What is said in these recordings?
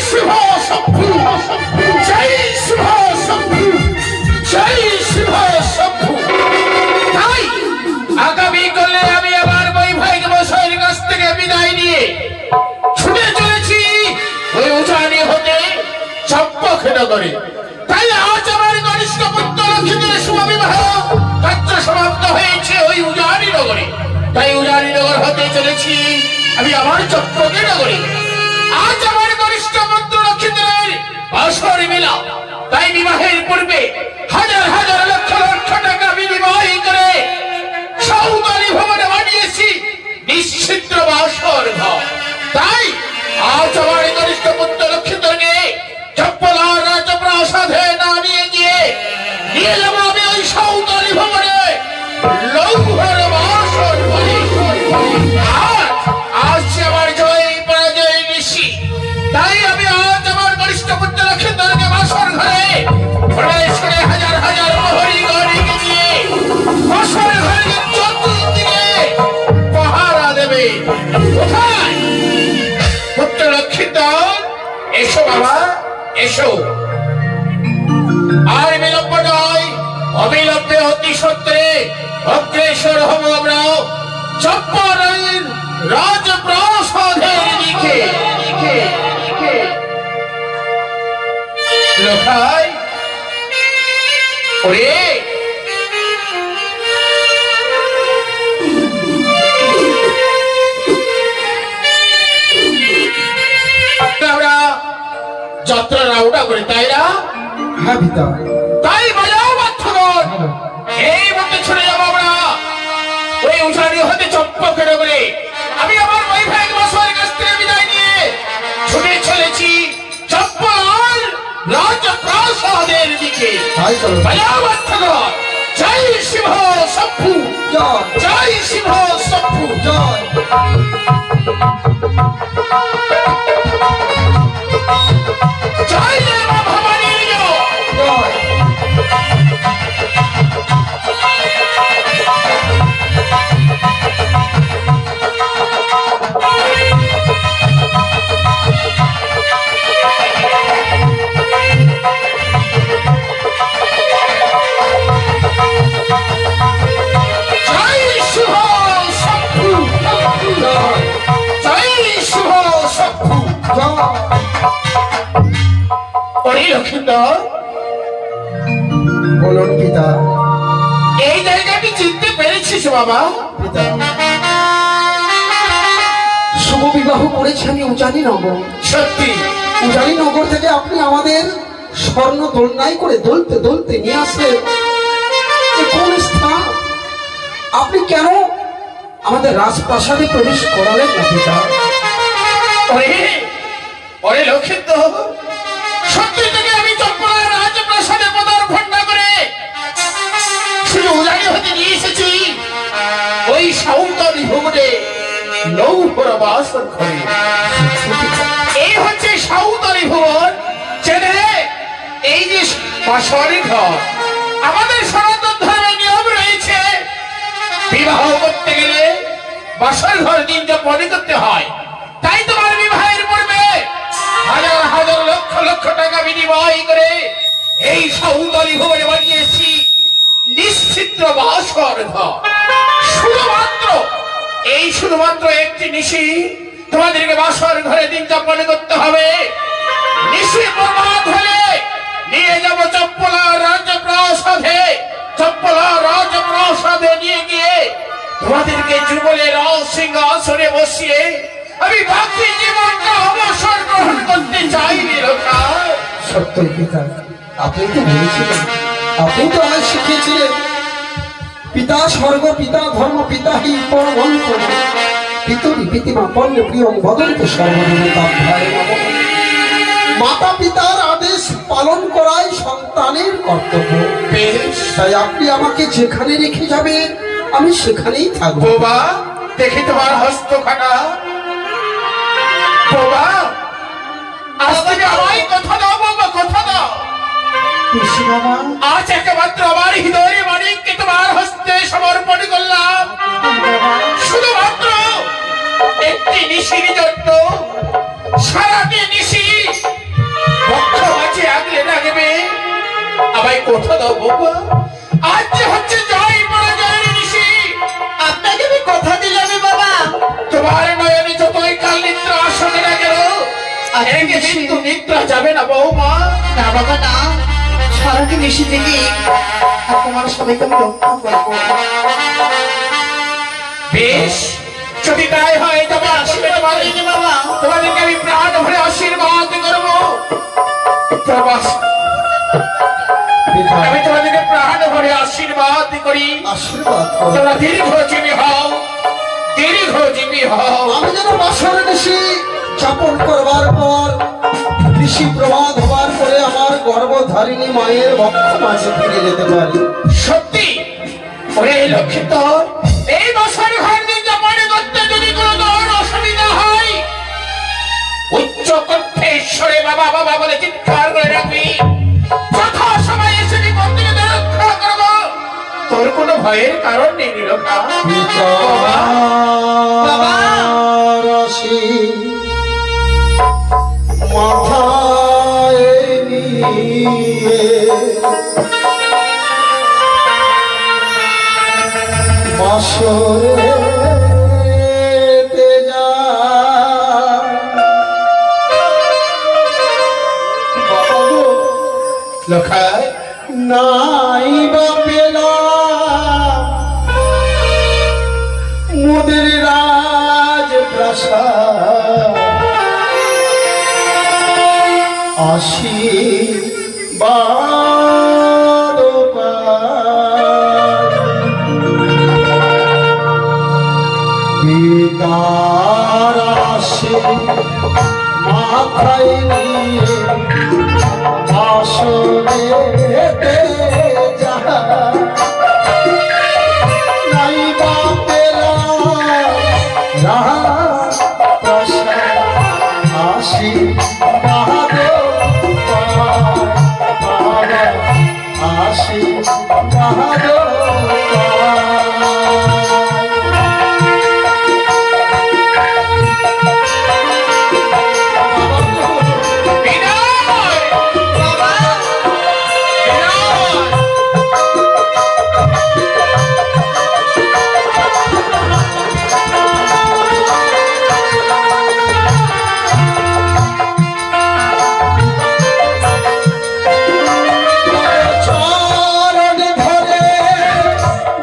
শিব শম্ভু, জয় শিব শম্ভু, জয় শিব শম্ভু। তাই আগামী কালে আমি আমার বৈবাহিক মশাইয়ের কাছ থেকে বিদায় নিয়ে ছুটে চলেছি ওই উজানি হতে চম্পকনগরে। তাই আজ আমার কনিষ্ঠ পুত্র লক্ষ্মীদের শুভ বিবাহ কার্য সমাপ্ত হয়েছে ওই উজানি নগরে। তাই উজানি নগর হতে চলেছি আমি আমার চম্পকনগরে। আজ আমার কনিষ্ঠ পুত্র লক্ষ্মীদের বাসর মেলা। তাই বিবাহের পূর্বে হাজার হাজার লক্ষ লক্ষ টাকা বিনিময় করে সৌদালি ভবনে বানিয়েছি নিশ্চিদ্র বাসর ঘর। তাই আজ আমার কনিষ্ঠ পুত্র লক্ষ্মীদেরকে চপ্পলা রাজপ্রাসাদে না নিয়ে গিয়ে নিয়ে যাবো আমি ওই সৌদালি ভবনে লৌহর বাসর ঘরে। আজ আমার জয় পরাজয় নিশি। তাই আমি আজ আমার কনিষ্ঠ পুত্র লক্ষ্মীদেরকে বাসর ঘরে প্রবেশ করে হাজার হাজার প্রহরী গণিকে নিয়ে বাসর ঘরে চতুর্দিকে পাহারা দেবে। কোথায় পুত্র লক্ষ্মীধর? এসো বাবা এসো। আর বিলম্ব নয়, অবিলম্বে অতি সত্ত্বে অগ্রেসর হব আমরা চম্পারণের রাজপ্রাসাদের দিকে। লোকাই ওরে আমরা যাত্রা রাউডা করে, তাই না? হ্যাঁ পিতা। তাই বাজাও বাচ্চাগণ, এই মধ্যে ছুটে যাবো আমরা ওই উজানি হতে চম্পকনগরে। আমি আমার বৈবাহিক মশাইয়ের কাছ থেকে বিদায় নিয়ে ছুটে চলেছি চম্পার রাজপ্রাসাদের দিকে। তাই চলো। বাজাও বাচ্চাগণ, জয় শিব শম্ভু, জয় জয় শিব শম্ভু। জয়। জয় দেবা ভবানীর জয়। জয়। জয় শিব শম্ভু, জয়। জয় শিব শম্ভু। জয়। ওরে লক্ষ্মীধর, বলুন পিতা। এই জায়গাটি চিনতে পেরেছিস বাবা? পিতা, শুভ বিবাহ করেছি আমি উজানি নগর। সত্যি? উজানি নগর থেকে আপনি আমাদের স্বর্ণ দোলনাই করে দোলতে দোলতে নিয়ে আসলেন এ কোন স্থান? আপনি কেন আমাদের রাজপ্রাসাদে প্রবেশ করালেন না পিতা? ওরে ওরে লক্ষ্মীধর, সত্যি থেকে আমি চম্পলা রাজপ্রাসাদে পদার্পণ না করে শুধু উজানি হতে নিয়ে এসেছি ওই সৌন্দর্য ভবনে লৌহর বাসর ঘরে। এই হচ্ছে সৌন্দর্য ভবন। চেনে? এই যে বাসর ঘর, আমাদের সনাতন ধর্মের নিয়ম রয়েছে বিবাহ করতে গেলে বাসর ঘর দিন যাপন করতে হয়। তাই তোমার বিবাহের পূর্বে হাজার হাজার লক্ষ লক্ষ টাকা বিনিময় করে এই সৌন্দর্য ভবনে বানিয়েছি নিশ্চিদ্র বাসর ঘর। শুধুমাত্র একটি নিশি তোমাদেরকে বাসর ঘরে দিন যাপন করতে হবে। নিশি প্রভাত হলে নিয়ে যাব চম্পলা রাজপ্রাসাদে। চম্পলা রাজপ্রাসাদে নিয়ে গিয়ে তোমাদেরকে যুগলের সিংহাসনে বসিয়ে আমি বাকি জীবনটা অবসর গ্রহণ করতে চাই। সত্যই পিতা, আপনি তো বলেছিলেন, আপনি তো আমায় শিখিয়েছিলেন পিতা স্বর্গ, পিতা ধর্ম, পিতা হি পরমন্ত্র, পিতরি পিতিমা পণ্য প্রিয়ং বদন্তে সর্বদেবতাভ্যায় নমঃ। মাতা পিতার আদেশ পালন করাই সন্তানের কর্তব্য। বেশ, তাই আপনি আমাকে যেখানে রেখে যাবেন আমি সেখানেই থাকবো। বাবা, দেখি তোমার হস্তখানা। বাবা, আজ থেকে আমায় কথা দাও বাবা, কথা দাও। আজ একমাত্র আমার হৃদয়ের মানিককে তোমার হস্তে সমর্পণ করলাম, শুধুমাত্র একটি নিশির জন্য। সারাটি নিশি তোমায় কথা দাও বাবা, আজ যে হচ্ছে জয় পরাজয়ের নিশি। আপনাকে আমি কথা দিলাম বাবা, তোমার নয়নে যতই কাল নিদ্রা আসবে না কেন, একে কিন্তু নিদ্রা যাবে না বৌমা। না বাবা না, সারাটি নিশি থেকে আর তোমার সবাইকে আমি রক্ষা করবো। বেশ, যদি তাই হয় তবে আসবে বাবা তোমাদেরকে আমি প্রাণ ভরে আশীর্বাদ করবো। প্রবাস, পিতা আমি তোমাদেরকে প্রাণ ভরে আশীর্বাদ করি। আশীর্বাদ করো। তোমরা দীর্ঘজীবী হও, দীর্ঘজীবী হও। আমি যেন বাসর নিশি যাপন করবার পর ঋষি প্রমাদ হবার পরে আমার গর্ভধারিণী মায়ের বক্ষ মাঝে ফিরে যেতে পারি। সত্যি ওরে লক্ষ্মী, এই বছর ঘর দিন যাপনে করতে যদি কোনো ধরনের অসুবিধা হয়, উচ্চ কণ্ঠে ঈশ্বরে বাবা বাবা বলে চিৎকার করে রাখবি। যথা সময় এসে মন্দিরে রক্ষা করবো, তোর কোনো ভয়ের কারণ নেই নীলকা। বাবা। রশি মাথায় নিয়ে বাসরেতে যায়। বাবা গো, লখাই নাই বা পেলাম মোদের রাজ প্রাসাদ, আশীর্বাদ পাই। পিতার মাথায় নিয়ে বাসরেতে যায়। নাই বা পেলাম রাজপ্রাসাদ, আশীর্বাদ পাই। বাবা আশীর্বাদ বিনয়, বাবা বিনয়। চরণ ধরে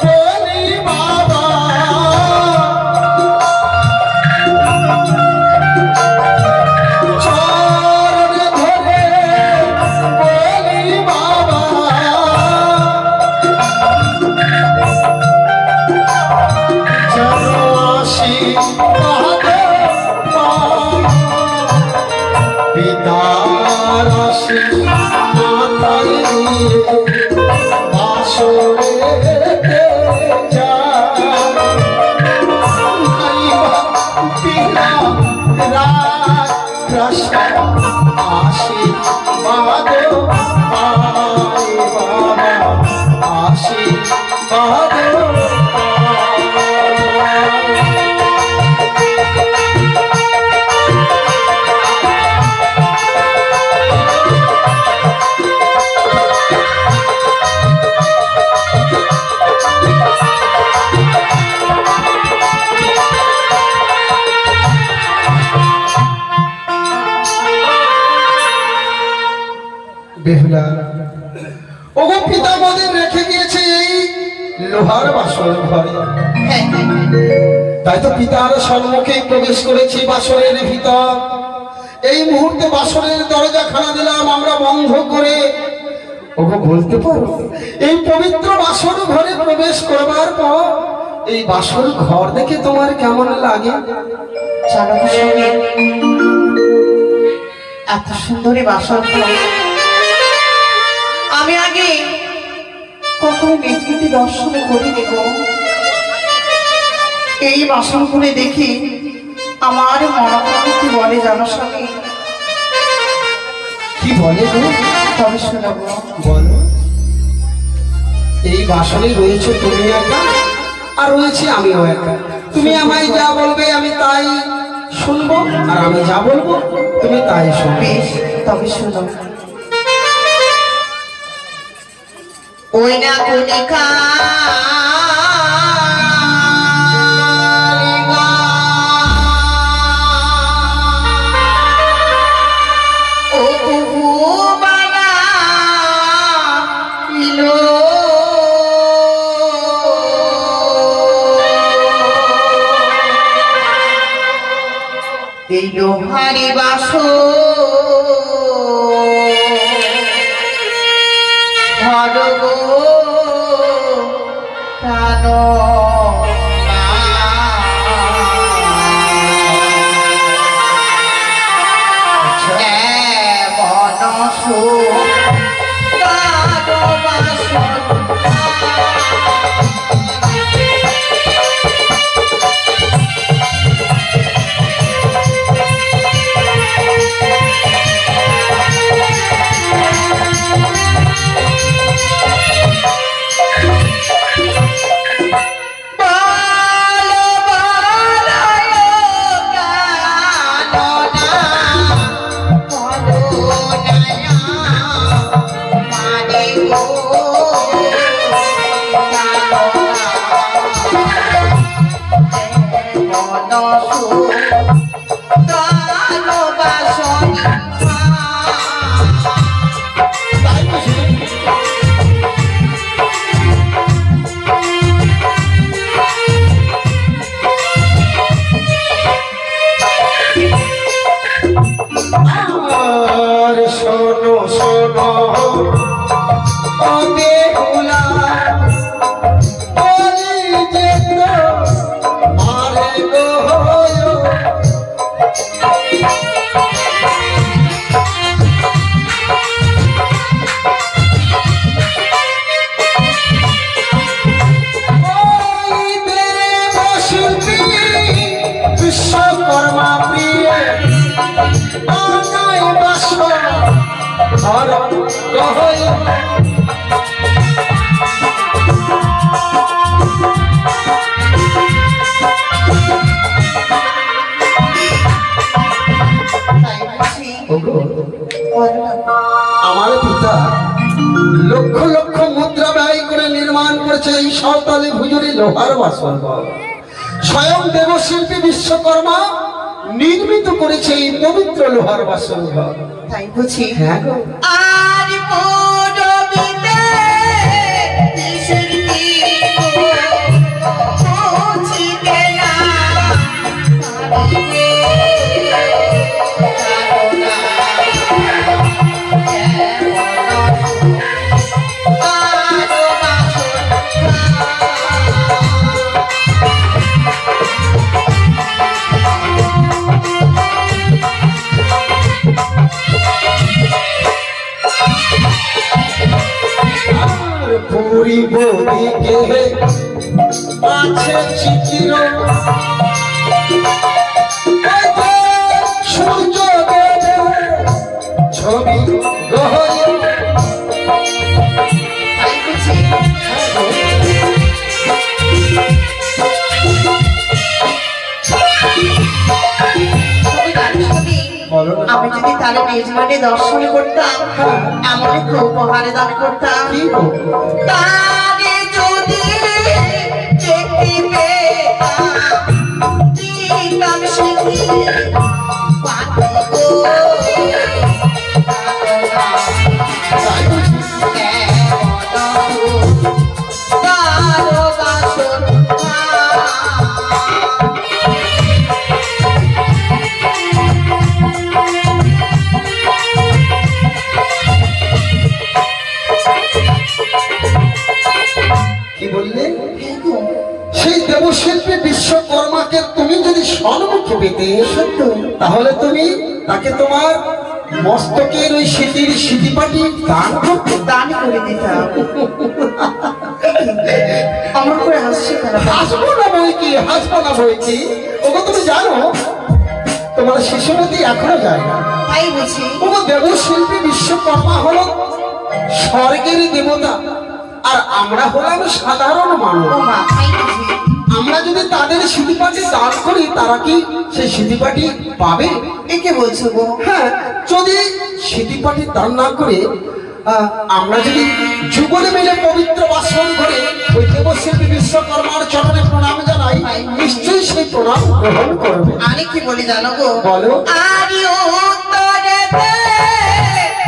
বলি বাবা, চরণ ধরে বলি বাবা, যেন আশীর্বাদ পাই। পিতার মাথায় নিয়ে বাসরেতে যায়। নাই বা পেলাম রাজপ্রাসাদ, আশীর্বাদ পাই। বাবা আশীর্বাদ পাই। বেহুলা, ওগো পিতা আমাদের রেখে গিয়েছে এই লোহার বাসর ঘরে। তাই তো পিতার সম্মুখে প্রবেশ করেছি বাসরের ভিতর। এই মুহূর্তে বাসরের দরজা খানা দিলাম আমরা বন্ধ করে। ওগো বলতে পারো, এই পবিত্র বাসর ঘরে প্রবেশ করবার পর এই বাসর ঘর দেখে তোমার কেমন লাগে? জানো তো স্বামী, এত সুন্দরী বাসর ঘর আমি আগে কখনো নিজেকে দর্শন করিনি গো। এই বাসন ঘুরে দেখি আমার মনে কি বলে জানো স্বামী? কি বলে গো? তবে শোনাবো। বলো। এই বাসনে রয়েছে তুমি একা, আর রয়েছে আমিও একা। তুমি আমায় যা বলবে আমি তাই শুনবো, আর আমি যা বলবো তুমি তাই শুনবে। বেশ, তবে শোনো। ওই না কণিকা ও বহু বালা ইলো এই লোহারি বাসো হরগো প্রাণ আর শোনো শোনো ও বেহুলা বলি যে তো মারে গো ওই দেবশিল্পী বিশ্বকর্মা প্রিয় অনায় বাস হর গহয় আমার পিতা লক্ষ লক্ষ মুদ্রা ব্যয় করে নির্মাণ করেছে এই সাঁওতালি ভুজুরি লোহার বাসন ঘর। স্বয়ং দেবশিল্পী বিশ্বকর্মা নির্মিত করেছে এই পবিত্র লোহার বাসন ঘর। তাই বুঝি হ্যাঁ গো। আর পরবিতে দেশের কি পৌঁছিবে না পারিবে কারণা আরো বাসন আর পুরী বদিকে আছে চিত্র সূর্য ছবি গহয় তাই বুঝি বলো না। আমি যদি তার মেজবানে দর্শন করতাম এমন একটা উপহারে দান করতাম কি গো? তারে যদি দেখতে পেতাম দিতাম সেটি পাতি গো তাই বুঝি? কারো বাসন কি বললে? সেই দেবশিল্পী বিশ্বকর্মাকে তুমি যদি সম্মুখে পেতে তাহলে তুমি তাকে তোমার মস্তকের ওই স্মৃতির স্মৃতিপাটি দান করতে। দান করে দিতাম আমার করে হাসছে তারা হাসবো না বই কি, হাসবো না বই কি। ওগো তুমি জানো তোমার শিশুমতি এখনো যায় না। তাই বুঝি ওগো দেবশিল্পী বিশ্বকর্মা হলো স্বর্গের দেবতা আর আমরা হলাম সাধারণ মানুষ। ও মা তাই বুঝি আমরা যদি তাদের স্মৃতিপাটি দান করি তারা কি সেই স্মৃতিপাটি পাবে? একে বলছো গো হ্যাঁ, যদি স্মৃতিপাটি দান না করে আমরা যদি যুগলে মিলে পবিত্র বাসন করে ওই দেবশিল্পী বিশ্বকর্মার চরণে প্রণাম জানাই, নিশ্চয়ই সেই প্রণাম গ্রহণ করবে। আমি কি বলি জানো গো? বলো। আরি উত্তরে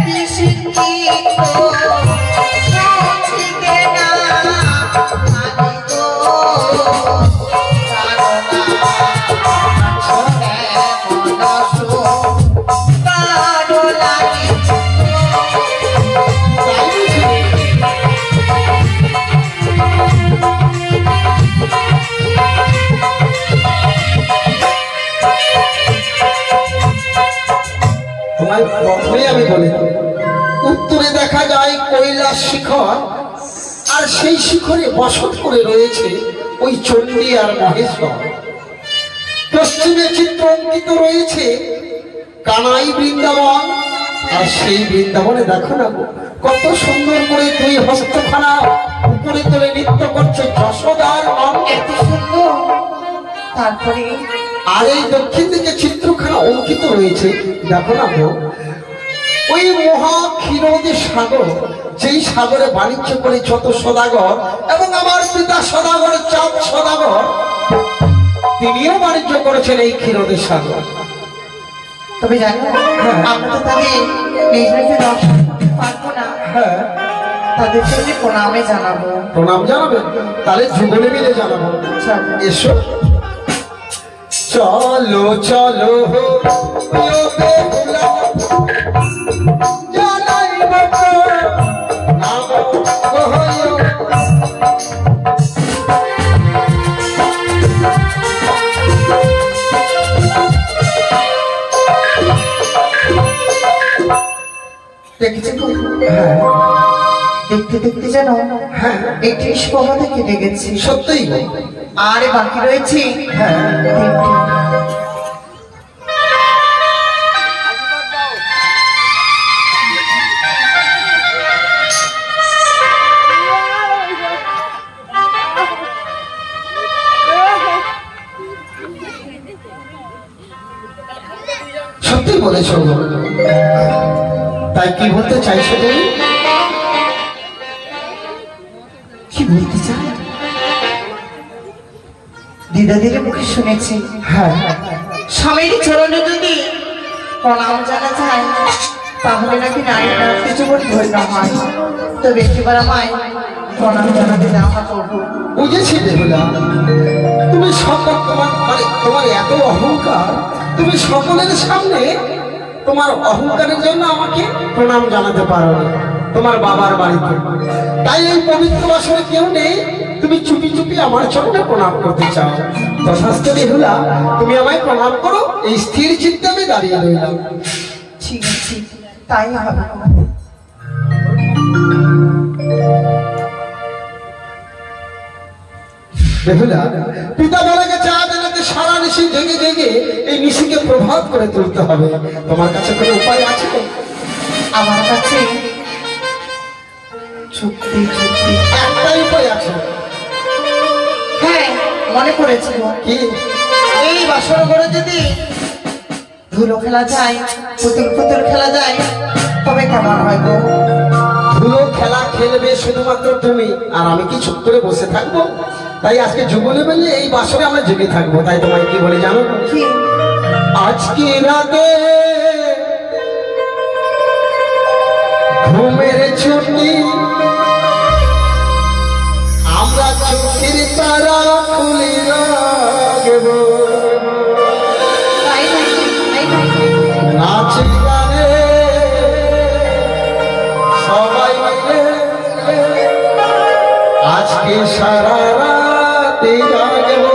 বিশিকি পৌঁছিতে না আমি গো কারণা মনসু কারো লাগি তোমায় প্রথমে আমি বলি, উত্তরে দেখা যায় কৈলাস শিখর, আর সেই শিখরে বসত করে রয়েছে ওই চণ্ডী আর মহেশ্বর। পশ্চিমে চিত্র অঙ্কিত রয়েছে কানাই বৃন্দাবন, আর সেই বৃন্দাবনে দেখো না গো, কত সুন্দর করে দুই হস্তখানা উপরে তুলে নৃত্য করছে যশোদার নন্দ। এত সুন্দর। তারপরে আর এই দক্ষিণ দিকে চিত্রখানা অঙ্কিত রয়েছে দেখো না গো, ওই মহা ক্ষীরোদ সাগর, যেই সাগরে বাণিজ্য করে যত সদাগর, এবং আমার পিতা সদাগর চাঁদ সদাগর তিনিও বাণিজ্য করেছেন এই ক্ষীরোদ সাগর। তবে জানো হ্যাঁ। আমরা তো তাদের নিজ নিজে দর্শন করতে পারবো না, হ্যাঁ, তাদের জন্য প্রণামে জানাবো। প্রণাম জানাবেন, তাহলে যুগলে মিলে জানাবো। চলো। এসো, চলো চলো ও বেহুলা, জানাইব নাম কহয়। দেখেছি তো? হ্যাঁ, দেখতে দেখতে যেন হ্যাঁ, 31 পর্ব থেকে দেখেছি, সত্যিই গো। আর বাকি রয়েছে হ্যাঁ, 3টি। সত্যি বলেছ গো। তাই কি বলতে চাইছো তুমি? কি বলতে চাই? দিদাদির মুখে শুনেছি হ্যাঁ, স্বামীর চরণে যদি প্রণাম জানা যায় তাহলে নাকি নারীরা জীবন ধন্য হয়। তবে এবার আমায় প্রণাম জানাতে দাও না প্রভু। বুঝেছি বেহুলা, তুমি সকল তোমার এত অহংকার, তুমি সকলের সামনে তোমার অহংকারের জন্য আমাকে প্রণাম জানাতে পারো না তোমার বাবার বাড়িতে। তাই এই পবিত্র বাসরে কেউ নেই, তুমি চুপি চুপি আমার চরণে প্রণাম করতে চাও। তথাস্তু বেহুলা, তুমি আমায় প্রণাম করো, এই স্থির চিত্তে আমি দাঁড়িয়ে রইলাম। ঠিক আছে, তাই হবে। বেহুলা, পিতা বলে গেছে আজ আমাকে সারা নিশি জেগে জেগে এই নিশিকে প্রভাত করে তুলতে হবে। তোমার কাছে কোনো উপায় আছে? আমার কাছে সত্যি সত্যি একটাই উপায় আছে। হ্যাঁ, মনে পড়েছিল। কি? এই বাসর ঘরে যদি ধুলো খেলা যায়, পুতুল পুতুল খেলা যায়, তবে কেমন হয় গো? ধুলো খেলা খেলবে শুধুমাত্র তুমি, আর আমি কি চুপ করে বসে থাকবো? তাই আজকে যুগলে মিলে এই বাসরে আমরা জেগে থাকবো। তাই তোমায় কি বলে জানো? কি? আজকে রাতে ঘুমের ছুটি, আমরা চোখের তারা খুলে রাখবো। তাই নাকি? তাই নাকি? নাচ গানে সবাই মিলে আজকে সারা রাতে জাগবো।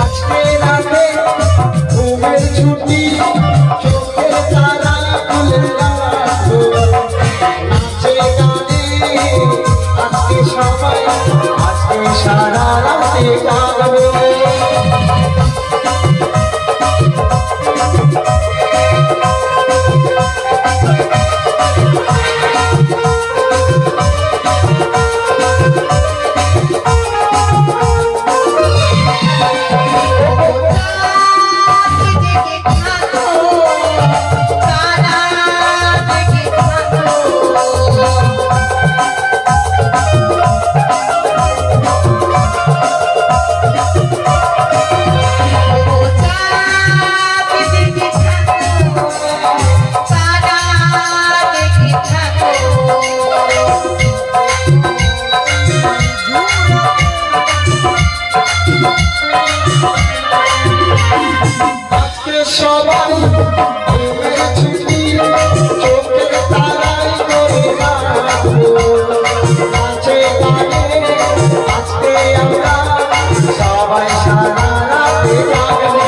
আজকে রাতে ঘুমের ছুটি, চোখের তারা আজকে সবাই ঘুমের ছুটি, চোখের তারাই করে রাখবো। নাচে গানে আজকে আমরা সবাই সারা রাতে জাগবো।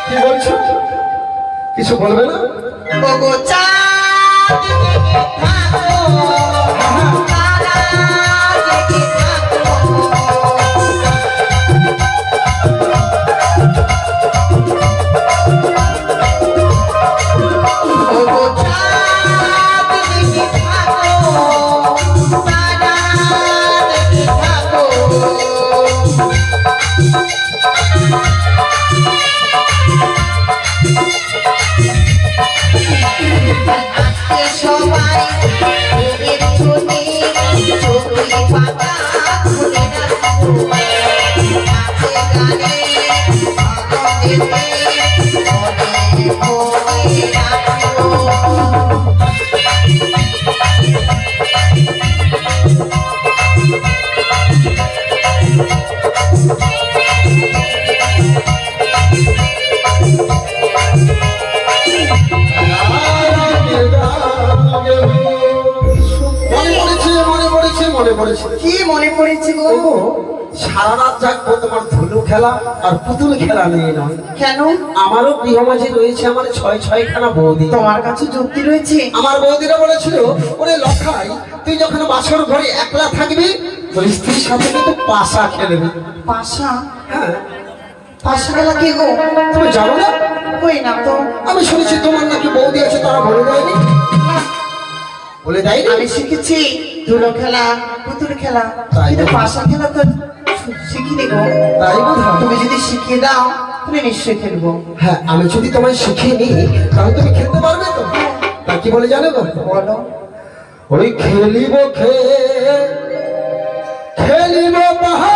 কি বলছো? কিছু বলবে না? ওগো চাঁদ জেগে থাকো, তারা জেগে থাকো। ওগো চাঁদ জেগে থাকো, তারা জেগে থাকো। আজকে সবাই ঘুমের ছুটি, চোখের পাতা খুলে রাখবো। নাচে গানে আনন্দেতে মনে মনে রাখবো। মনে পড়েছে। কি মনে পড়েছে গো? ওগো, সারা রাত জাগবো তোমার ধুলো খেলা আর পুতুল খেলা নিয়ে নয়। কেন? আমারও গৃহমাঝে রয়েছে আমার 6-6খানা বৌদি। তোমার কাছে যুক্তি রয়েছে? আমার বৌদিরা বলেছিল, ওরে লখাই, তুই যখন বাসর ঘরে একলা থাকবি তোর স্ত্রীর সাথে কিন্তু পাশা খেলবি। পাশা? হ্যাঁ, পাশা খেলা কি গো? তুমি জানো না? কই না তো। আমি শুনেছি তোমার নাকি বৌদি আছে, তারা বলে দেয়নি? বলে দেয়নি? আমি শিখেছি ধুলো খেলা, পুতুল খেলা, তাই কিন্তু নাকি? পাশা খেলা তো শিখিনি গো। তাই বোধ হয়। তুমি যদি শিখিয়ে দাও তুমি নিশ্চয়ই খেলবো। হ্যাঁ, আমি যদি তোমায় শিখিয়ে নিই তাহলে তুমি খেলতে পারবে তো? তা কি বলে জানো গো? বলো। ওই খেলিব খেলিব পাশা,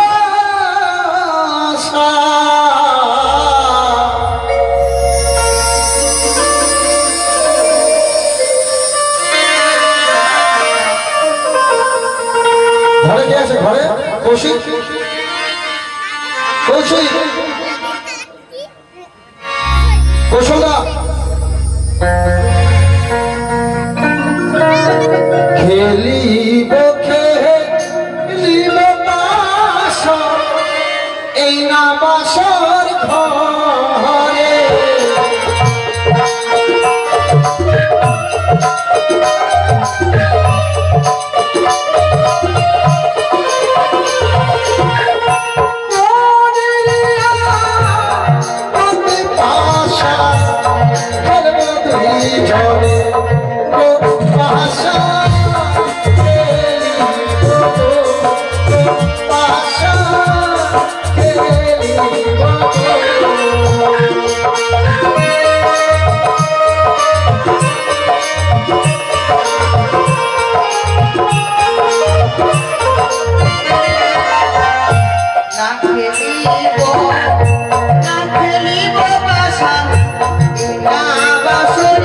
ঘরে কে আছে? ঘরে কৌশিক, কৌশিক, কৌশলদা, খেলিব খেলিব পাশা, এই না বাসর ঘরে। পাশা খেলবো দুই জনে, পাশা পাশা না খেলিব, না খেলিব পাশা, না বাসর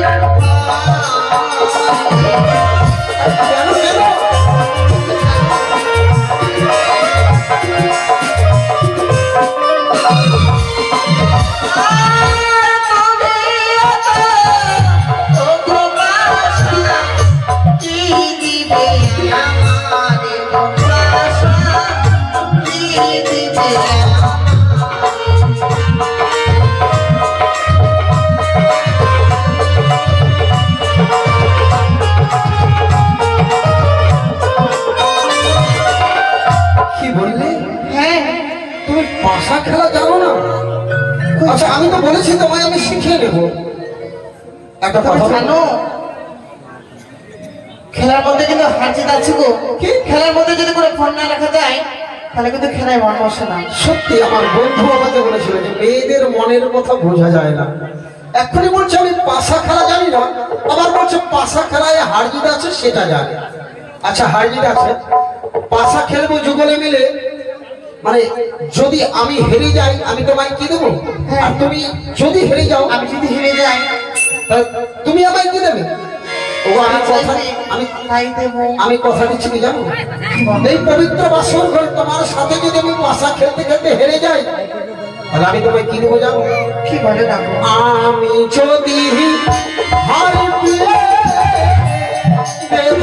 কি বললে? হ্যাঁ, তুমি পাশা খেলা জানো না? আচ্ছা, আমি তো বলেছি তোমায় আমি শিখিয়ে নেবো। একটা তুমি কথা জানো খেলার মধ্যে কিন্তু হার জিত আছে গো। কি? খেলার মধ্যে যদি কোনো ফোন না রাখা যায় তাহলে কিন্তু খেলায় মন বসে না। সত্যি আমার বন্ধু আমাকে বলেছিল যে মেয়েদের মনের কথা বোঝা যায় না। এখনই বলছে আমি পাশা খেলা জানি না, আবার বলছে পাশা খেলায় হার জিত আছে সেটা জানি। আচ্ছা হার জিত আছে, পাশা খেলবো যুগলে মিলে, মানে যদি আমি হেরে যাই আমি তোমায় কি দেবো, আর তুমি যদি হেরে যাও আমি যদি হেরে যাই তাহলে তুমি আমায় কি দেবে? ও আমি কথা আমি তাই দেবো। আমি কথা দিচ্ছি কি জানো, এই পবিত্র বাসর ঘরে তোমার সাথে যদি আমি পাশা খেলতে খেলতে হেরে যাই তাহলে আমি তোমায় কি দেবো জানো? কি বলে না আমি যদি হার পেয়ে দেব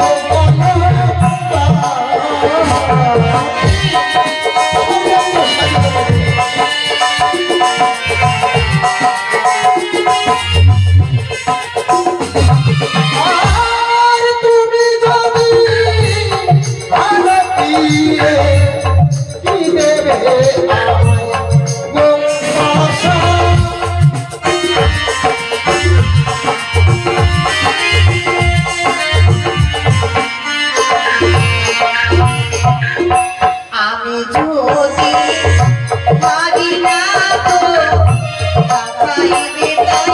আর তুমি যদি হার পেয়ে কি দেবে আমায় গো আশা। আমি যদি পারি না তো তাকাইবে তাই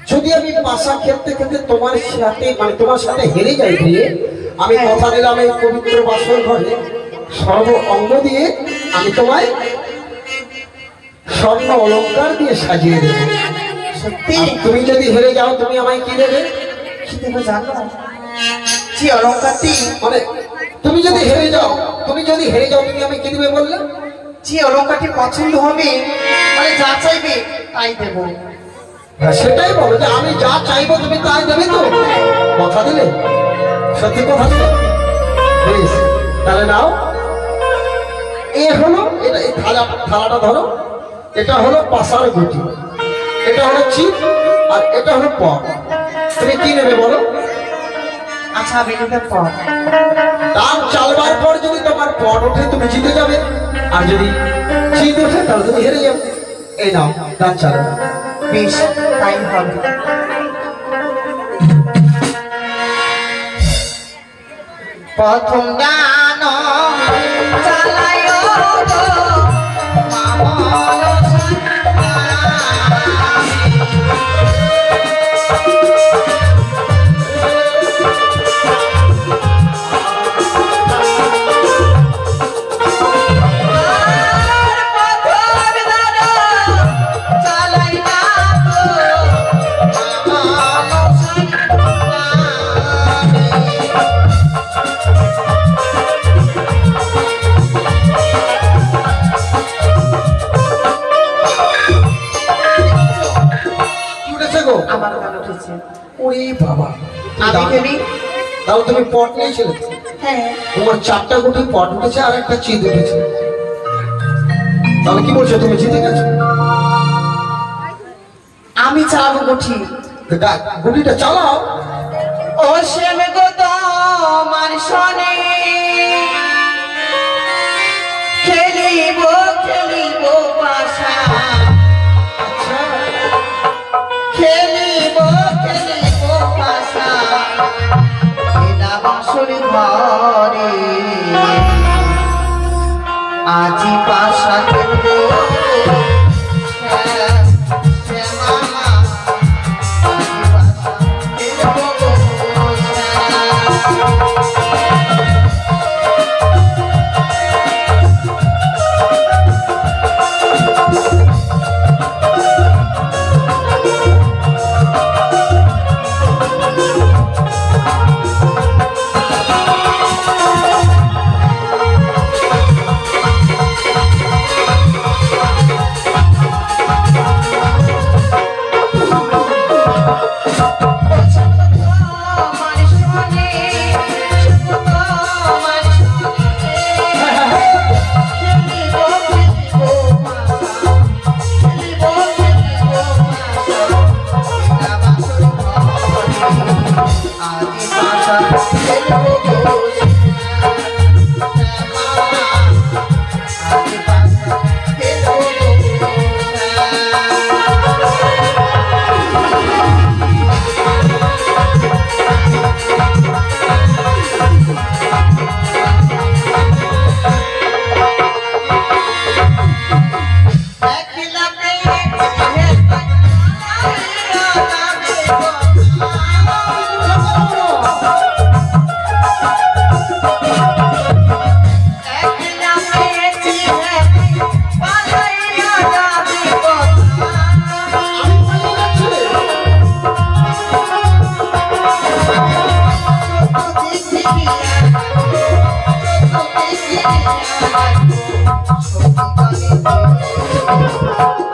যদি আমি পাশা খেলতে খেলতে তোমার সাথে মানে তোমার সাথে হেরে যাই দিয়ে আমি কথা দিলাম এই পবিত্র বাসর ঘরে সর্ব অঙ্গ দিয়ে আমি তোমায় স্বর্ণ অলংকার দিয়ে সাজিয়ে দেবো। সত্যি আর তুমি যদি হেরে যাও তুমি আমায় কি দেবে? কি দেবো জানো? যে অলঙ্কারটি মানে তুমি যদি হেরে যাও তুমি আমি কি দেবে বললে? যে অলঙ্কারটি পছন্দ হবে, মানে যা চাইবে তাই দেবো। হ্যাঁ, সেটাই বলো যে আমি যা চাইবো তুমি তাই দেবে তো? কথা দিলে? সত্যি কথা দিলে? বেশ, তাহলে নাও। এ হলো এটা, এই থালাটা ধরো। এটা হলো পাশার গুটি, এটা হলো চিপ, আর এটা হলো পট। তুমি কি নেবে বলো? আচ্ছা আমি নিতে পর ডান চালবার পর যদি তোমার পট ওঠে তুমি জিতে যাবে, আর যদি চিপ ওঠে তাহলে তুমি হেরে যাবে। এই নাও ডান চালো। বেশ তাই হবে। প্রথম গান চালায় আমার গান উঠেছে। ওরে বাবা, আমি খেলি। তাহলে তুমি পট নিয়েছিলে? হ্যাঁ তোমার 4টা গুটি পট উঠেছে আর একটা চিত উঠেছে। তাহলে কি বলছো, তুমি জিতে গেছো? আমি চালাবো গুটি। গুটিটা চালাও। ও শ্যাম গো তোমার সনে খেলিব খেলিব পাশা, খেলিব খেলিব পাশা এনা বাসর ঘরে আজি পাশা খেলবো শ্যামা, আজি পাশা খেলবো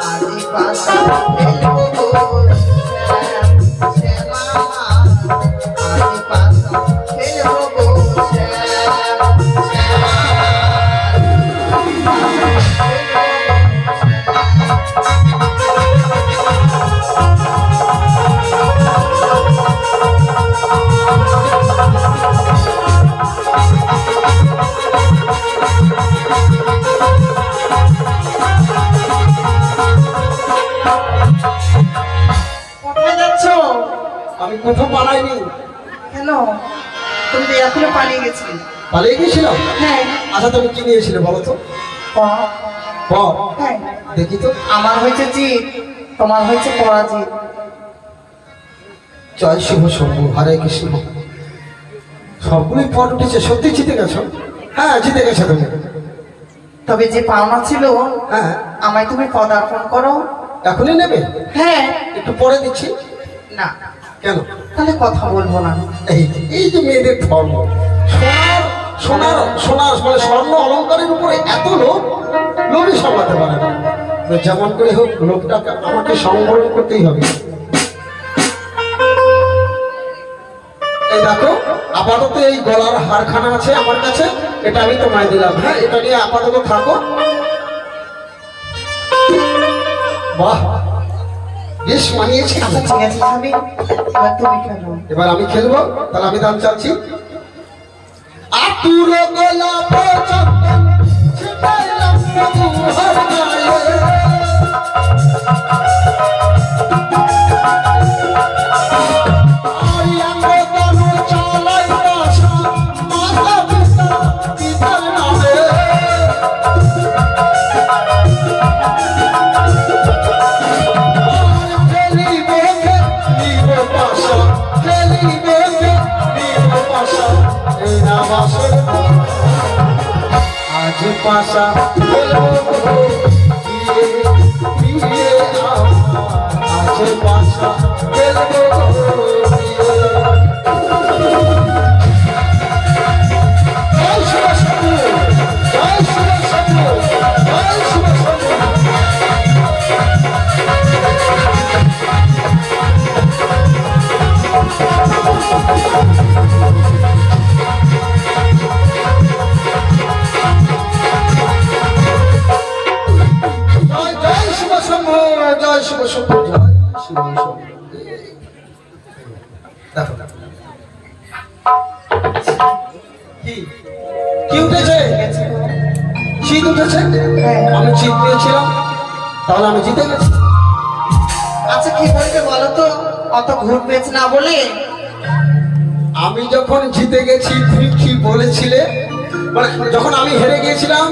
আদি পাশা ফেলবো গো শ্যামা আদি পাশা ফেলবো গো কোথায় যাচ্ছ? আমি কোথাও পালাইনি। কেন? তুমি তো এখনো পালিয়ে গেছিলে। পালিয়ে গিয়েছিলাম? হ্যাঁ। আচ্ছা তুমি কি নিয়েছিলে বলো তো? হ্যাঁ। দেখি তো। আমার হয়েছে জিত, তোমার হয়েছে পরাজিত। জয় শিব শম্ভু, হরে কৃষ্ণ। সবগুলোই পট উঠেছে, সত্যি জিতে গেছো? হ্যাঁ জিতে গেছো তুমি। তবে যে পাওনা ছিল, হ্যাঁ আমায় তুমি পদার্পণ করো। এখনই নেবে? হ্যাঁ। একটু পরে দিচ্ছি। না, কেন? তাহলে কথা বলবো না। এই এই যে মেয়েদের ধর্ম, সোনার সোনার সোনার মানে স্বর্ণ অলঙ্কারের উপরে এত লোভই সামলাতে পারে না। তো যেমন করে হোক লোকটাকে আমাকে সংবরণ করতেই হবে। এই দেখো আপাতত এই গলার হারখানা আছে আমার কাছে, এটা আমি তোমায় দিলাম। হ্যাঁ এটা নিয়ে আপাতত থাকো। বাহ বেশ মানিয়েছে। আচ্ছা ঠিক আছে স্বামী, এবার তুমি খেলো। এবার আমি খেলবো, তাহলে আমি দাম চাচ্ছি। আতুর গোলাপ চন্দন ছিটাইলাম মধুর গায়ে। আই আঙ্গ তনু চালাই বাসা, মাতা পিতা পিতার নামে। আজ পাশা আজ পাশা কি উঠেছে? শীত উঠেছে? আমি শীত পেয়েছিলাম, তাহলে আমি জিতে গেছি। আচ্ছা কি বলবে বলো তো, অত ঘুর পেয়েছে না বলে। আমি যখন জিতে গেছি তুমি কি বলেছিলে? মানে যখন আমি হেরে গিয়েছিলাম,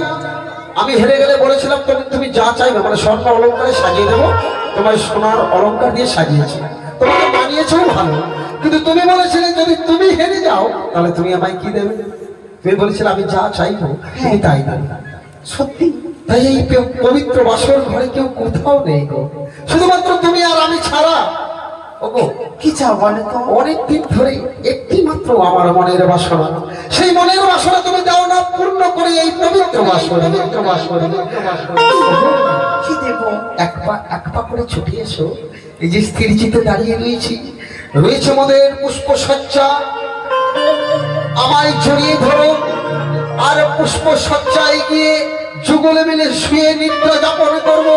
আমি হেরে গেলে বলেছিলাম তুমি যা চাইবে মানে স্বর্ণ অলঙ্কারে সাজিয়ে দেবো। তোমার সোনার অলঙ্কার দিয়ে সাজিয়েছি, তোমাকে মানিয়েছেও ভালো। কিন্তু তুমি বলেছিলে যদি তুমি হেরে যাও তাহলে তুমি আমায় কি দেবে? তুমি বলেছিলে আমি যা চাইবো তুমি তাই দেবে। সত্যি? তাই এই পবিত্র বাসর ঘরে কেউ কোথাও নেই গো, শুধুমাত্র তুমি আর আমি ছাড়া। ওগো কি চাও বলে তো? অনেকদিন ধরে একটি মাত্র আমার মনের বাসনা, সেই মনের বাসনা তুমি দাও না পূর্ণ করে এই পবিত্র বাসরে। কি দেবো? এক পা করে ছুটে এসো। এই যে স্থির চিত্তে দাঁড়িয়ে রয়েছে মোদের পুষ্প সজ্জা, আমায় জড়িয়ে ধরো আর পুষ্প সজ্জায় গিয়ে যুগলে মিলে শুয়ে নিদ্রা যাপন করবো।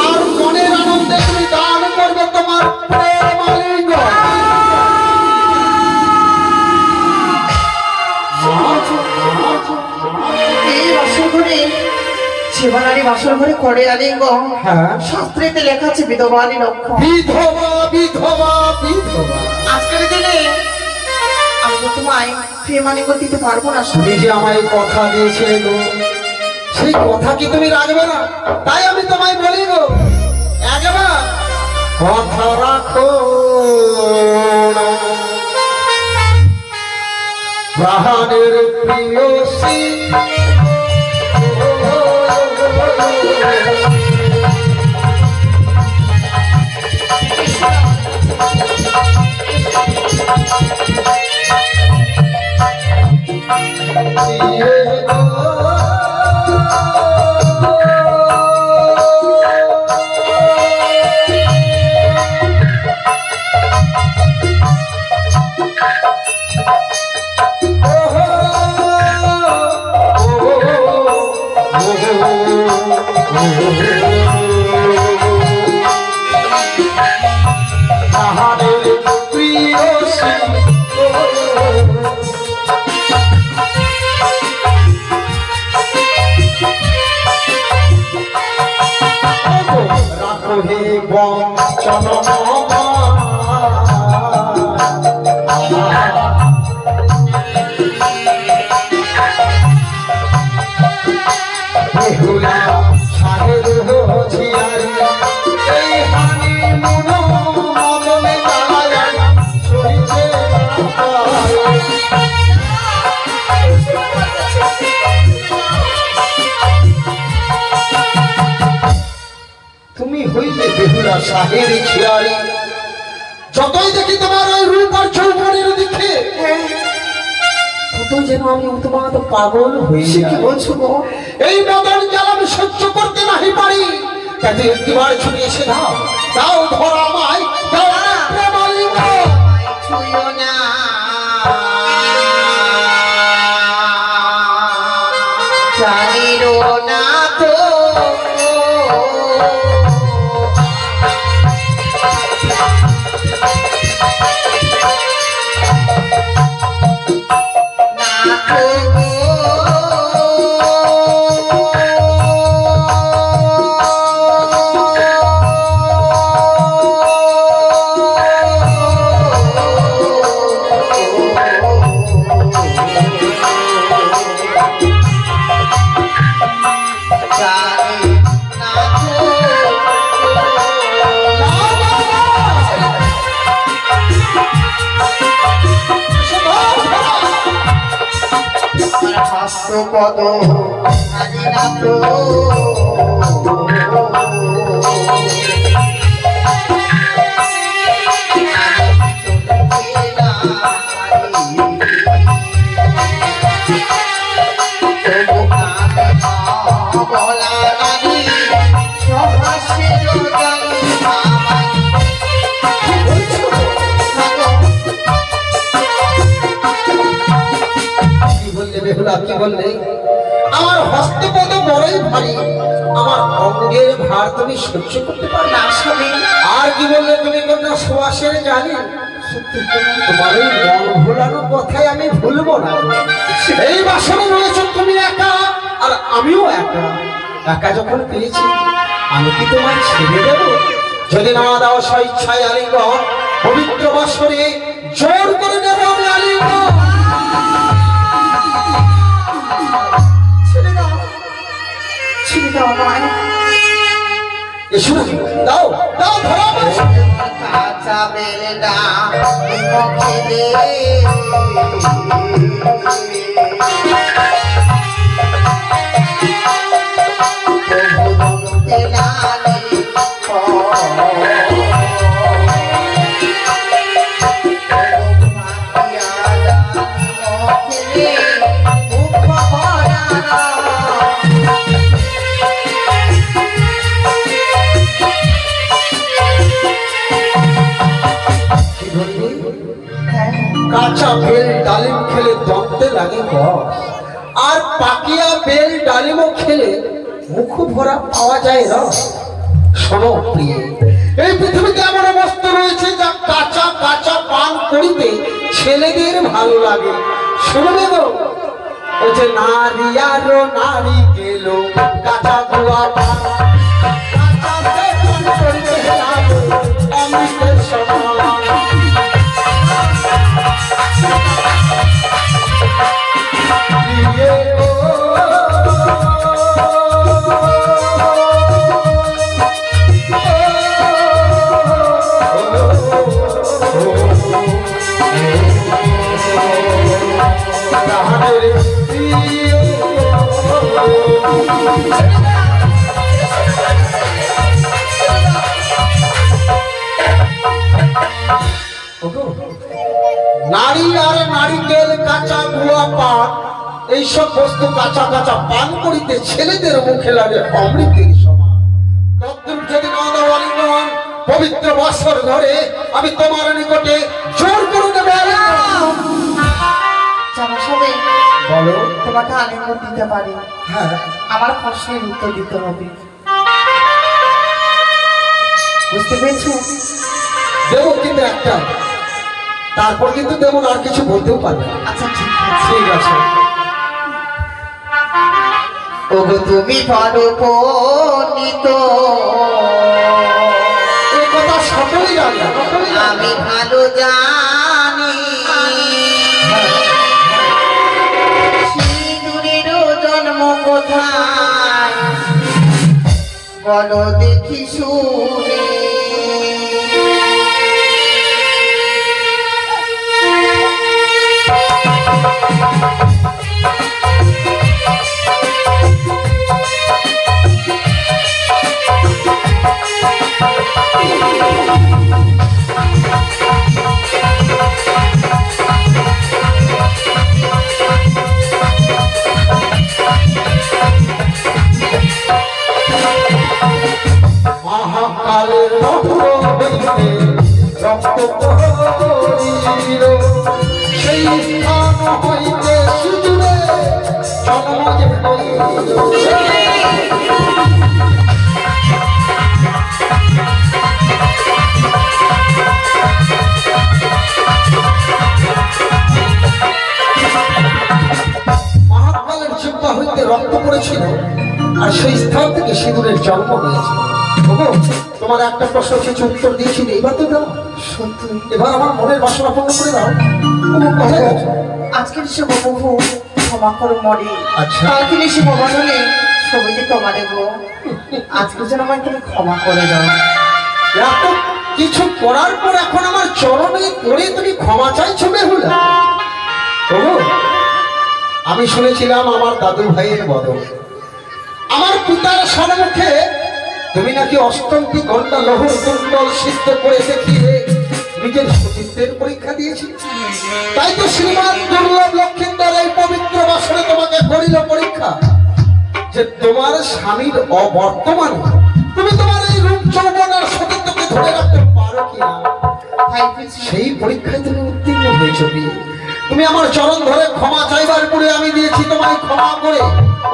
আর মনের আনন্দে তুমি দান করবে তোমার প্রেম আলিঙ্গন। এই বাসর ঘরে সেবানারী বাসর ঘরে করে আলিঙ্গন। হ্যাঁ শাস্ত্রেতে লেখা আছে বিধবানী লক্ষ্য। বিধবা বিধবা বিধবা। আজকের দিনে আমি তো তোমায় প্রেম আলিঙ্গন দিতে পারবো না। তুমি যে আমায় কথা দিয়েছিলে গো, সেই কথা কি তুমি রাখবে না? তাই আমি তোমায় বলি গো, একবার কথা রাখো প্রাণের প্রিয়সী। Yeah. তাহাদের প্রিয় রাখো হে বঞ্চন বেহুলা সাহের ঝিয়ারি এই হানি মন মদনে গায় সইছে তুমি হইলে বেহুলা সাহের ঝিয়ারি যতই দেখি তোমার ওই রূপ আর যৌবনের দিকে ততই যেন আমি তোমার তো পাগল হয়ে যাই। বলছো গো? এই মদন জ্বালা আমি সহ্য করতে নাহি পারি, তাতে একটিবার ছুটে এসে দাও, দাও ধরা আমায়, দাও প্রেমালিঙ্গ। ছুঁয়ো না, জানিরো না তো না তো জানি না তো হাস্যপদ জানি না তো বলা নানি সব হাসির জানি আমায় কি বললে বেহুলা, কি বললে? আমার হস্তপদ বড়ই ভারী, আমার অঙ্গের ভার তুমি সহ্য করতে পারো না। না স্বামী, আর কি বললে তুমি? কন্যা সুবাসের জানি তোমার ওই মন ভোলানো কথাই আমি ভুলবো না। এই বাসনে রয়েছ তুমি একা, আর আমিও একা। একা যখন পেয়েছি আমি কি তোমার ছেড়ে দেব? যদি না দাও স্বেচ্ছায় আলিঙ্গন, পবিত্র বাসরে জোর করে দেবো আমি আলিঙ্গন। ছেড়ে দাও, ছেড়ে দাও আমায়। এসো না, দাও দাও ধরো আমায়। কাঁচা বেলডা মুখে দে কাঁচা বেল ডালিম খেলে দমতে লাগে রস, আর পাকিয়া বেল ডালিমও খেলে মুখ ভরা পাওয়া যায় রস। শোনো প্রিয়, এই পৃথিবীতে এমন বস্তু রয়েছে যা কাঁচা কাঁচা পান করিতে ছেলেদের ভালো লাগে। শুনবে গো, ওই যে নারী আরো নারী গেল কাঁচা গুয়া পান, কাঁচা বেল পান করিতে লাগে অমৃতের সমান। নারী আর নারিকেল কাঁচা গুয়া পান এইসব বস্তু কাঁচা কাঁচা পান করিতে ছেলেদের মুখে লাগে অমৃতের সমান। তদ্রূপ যদি না দাও আলিঙ্গন, পবিত্র বাসর ঘরে আমি তোমার নিকটে জোর করে দেবো আলিঙ্গন। জামার সাথে বলো। তোমাকে আলিঙ্গন দিতে পারি, হ্যাঁ, আমার প্রশ্নের উত্তর দিতে হবে। বুঝতে পেরেছো? দেবো কিন্তু একটা, তারপর কিন্তু তেমন আর কিছু বলতেও পারবে না। আচ্ছা ঠিক আছে। ঠিক আছে। ওগো তুমি বড় পণ্ডিত, এই কথা সকলেই জানে, সকলেই জানে। আমি ভালো জানি। সিঁদুরেরও জন্ম কোথায় বলো দেখি শুনে। মহাকালের রক্ত হইতে রক্ত প্রহরীর, সেই স্থান হইতে সুদূরে জন্ম যে হইল। মহাকালের চিন্তা হইতে রক্ত পড়েছিল, আর সেই স্থান থেকে সিঁদুরের জন্ম হয়েছে। ওগো, তোমার একটা প্রশ্ন কিছু উত্তর দিয়েছিল, এবার তো দাও। সত্যি এবার আমার মনের বাসনা পূর্ণ করে দাও। ওগো, কোথায় গেছো? আজকের সে বহু ক্ষমা করো মরে। আচ্ছা। কালকে সে ভবনে সবাই যে তোমারে গো, আজকের জন্য আমায় তুমি ক্ষমা করে দাও। এত কিছু করার পর এখন আমার চরণে পড়ে তুমি ক্ষমা চাইছো বেহুলা? ওগো, আমি শুনেছিলাম আমার দাদু ভাইয়ের বদল, আমার পিতার সম্মুখে তুমি নাকি অষ্টমটি ঘন্টা লৌহ কুণ্ডল সিদ্ধ করে দেখিয়ে নিজের সতীত্বের পরীক্ষা দিয়েছি। তাই তো শ্রীমান দুর্লভ লক্ষিন্দর এই পবিত্র বছরে তোমাকে করিল পরীক্ষা, যে তোমার স্বামীর অবর্তমানে তুমি তোমার এই রূপ যৌবন আর সতীত্বকে ধরে রাখতে পারো কিনা, সেই পরীক্ষায় তুমি উত্তীর্ণ হয়েছ। তুমি আমার চরণ ধরে ক্ষমা চাইবার পরে আমি দিয়েছি তোমায় ক্ষমা করে।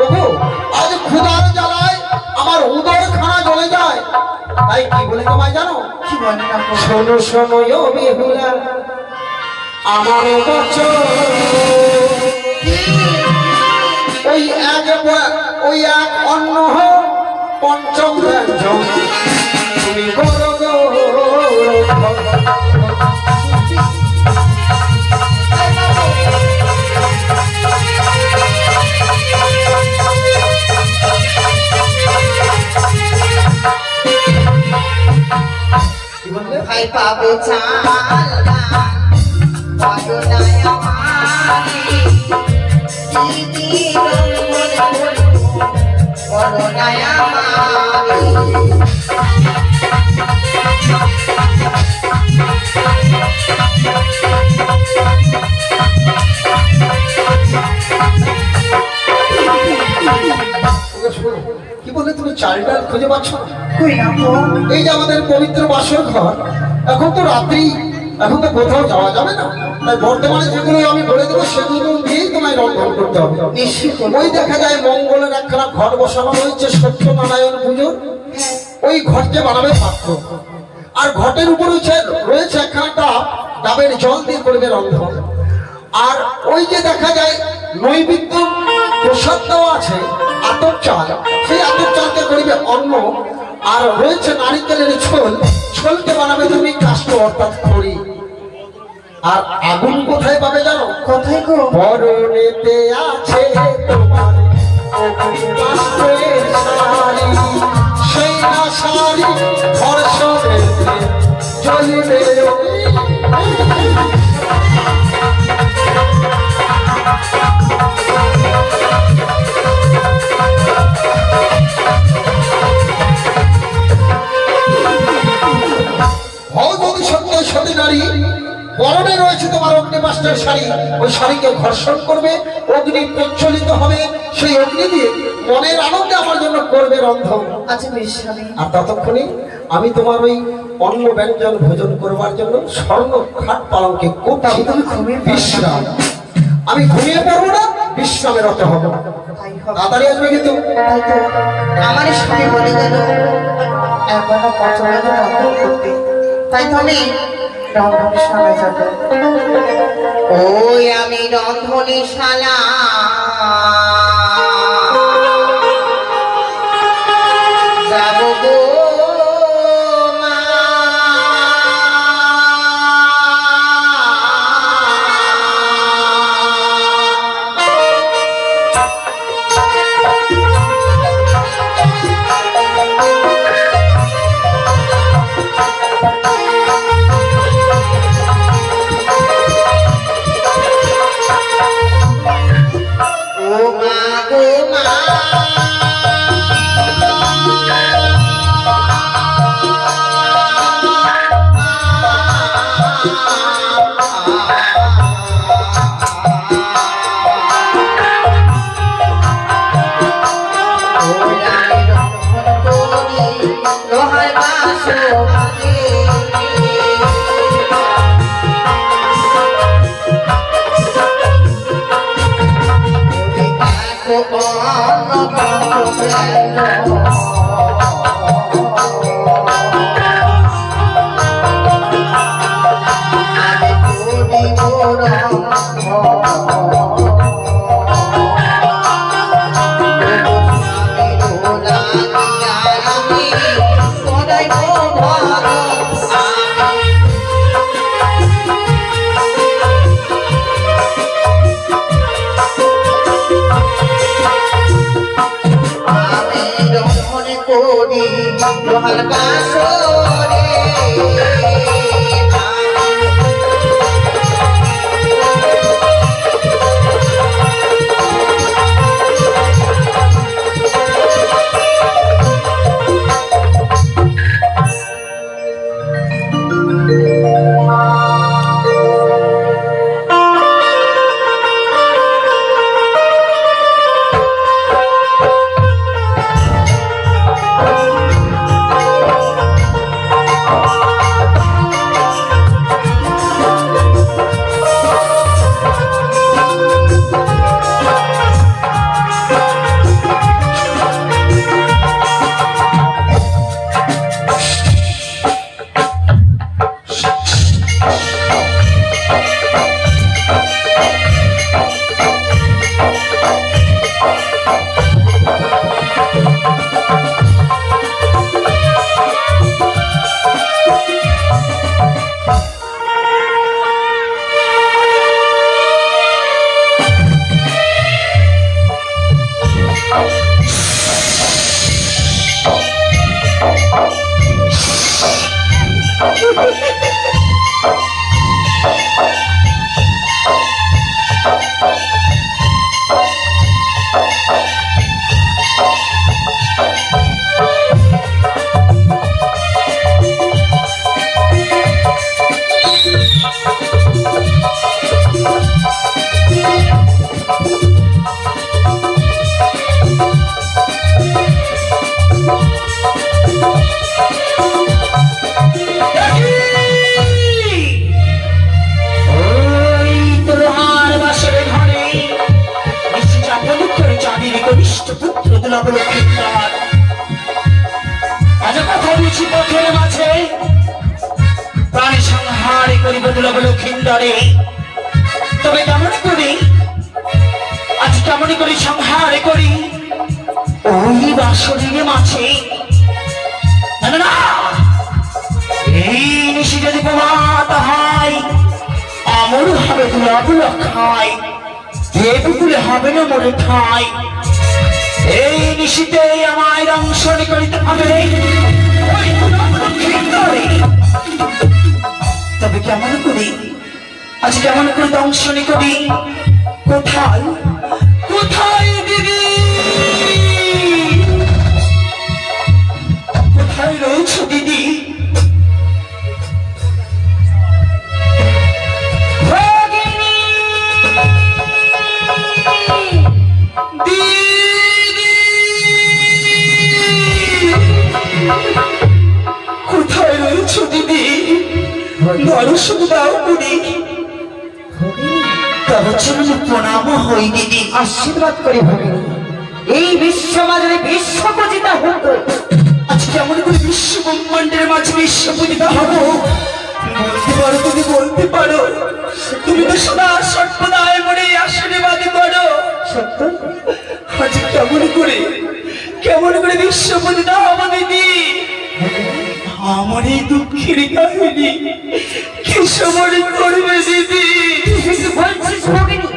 ওগো, আজ ক্ষুধার জ্বালায় আমার উদর খানা জ্বলে যায়, তাই কি বলে তোমায় জানো? কি বলে না গো? শোনো শোনো ও বেহুলা, আমার বচন ওই এক অন্ন পঞ্চম ব্যঞ্জন তুমি করো গো। ভাই পাবো চাল বলো না আমারে, দিদি বলো না আমারে। কি বলে তুমি চাল ডাল খুঁজে পাচ্ছ না? কই না গো? এই যে আমাদের পবিত্র বাসর ঘর, এখন তো রাত্রি, এখন তো কোথাও যাওয়া যাবে না, তাই বর্তমানে যেগুলো আমি বলে দেবো সেগুলো নিয়েই তোমায় রন্ধন করতে হবে। নিশ্চিত ওই দেখা যায় মঙ্গলের একখানা ঘর বসানো রয়েছে সত্যনারায়ণ পুজোর, ওই ঘরকে বানাবে পাত্র, আর ঘটের উপর রয়েছে একখানা ডাব, ডাবের জল দিয়ে করবে রন্ধন। আর ওই যে দেখা যায় নৈবেদ্য প্রসাদ দেওয়া আছে আতপ চাল, সেই আতপ চালকে করিবে অন্ন। আর রয়েছে নারিকেলের ছোল, ছোলকে বানাবে তুমি কাষ্ঠ অর্থাৎ খড়ি। আর আগুন কোথায় পাবে জানো? কোথায় গো? বরণেতে আছে তোমার কাষ্ঠের শাড়ি, সেই না শাড়ি ধর্ষণেতে জ্বলিবে। সতী নারী, পরনে রয়েছে তোমার অগ্নিবাস্ত্রের শাড়ি, ওই শাড়িকে ঘর্ষণ করবে, অগ্নি প্রজ্বলিত হবে, সেই অগ্নি দিয়ে মনের আনন্দে আমার জন্য করবে রন্ধন। আচ্ছা বেশ স্বামী। আর ততক্ষণে আমি তোমার ওই অন্ন ব্যঞ্জন ভোজন করবার জন্য স্বর্ণ খাট পালঙ্কে করছি। তুমি ঘুমিয়ে পড়ো। বিশ্রাম। আমি ঘুমিয়ে পড়বো না, বিশ্রামে রত হব। তাই হবে। তাড়াতাড়ি আসবে কিন্তু। তাই তো আমার স্বামী বলে গেল এখনো পচনাকে রন্ধন করতে, তাই তো আমি রন্ধনশালা যাব। ওই আমি রন্ধনশালা যাব গো মা। ও মা গো মা, লোহার বাসো লোহার বাসো রে আজ কথা বুঝি পথের মাঝে প্রাণী সংহার করিব দুর্লভ লক্ষিন্দরে। তবে কেমন করি আজ কেমন করি সংহার করি ওই বাসরীর মাঝে? না না না, এই নিশি যদি প্রমাত হয় আমর হবে দুর্লভ লক্ষায়, দেবকুলে হবে না মরে ঠাই। এই নিশিতে আমায় দংশন করিতে হবে ওই দুর্লভ লক্ষিন্দরে। তবে কেমন করি আজ কেমন করে দংশন করি? কোথায় কোথায় দিদি, কোথায় রয়েছ দিদি? কোথায় রয়েছ দিদি? দর্শন দাও করি। তবে চরণে প্রণাম হই দিদি। আশীর্বাদ করি ভগিনী, এই বিশ্ব মাঝে বিশ্ব পূজিতা হোক। আজ কেমন করে বিশ্ব ব্রহ্মাণ্ডের মাঝে বিশ্ব পূজিতা হবো? বলতে পারো তুমি, বলতে পারো? তুমি তো সদা সর্বদাই মনে আশীর্বাদ করো। সত্য আজ কেমন করে বিশ্ব পূজিতা হবো দিদি? আমার এই দুঃখের কাহিনী কি সময় করবে দিদি? বলছিস ভগিনী,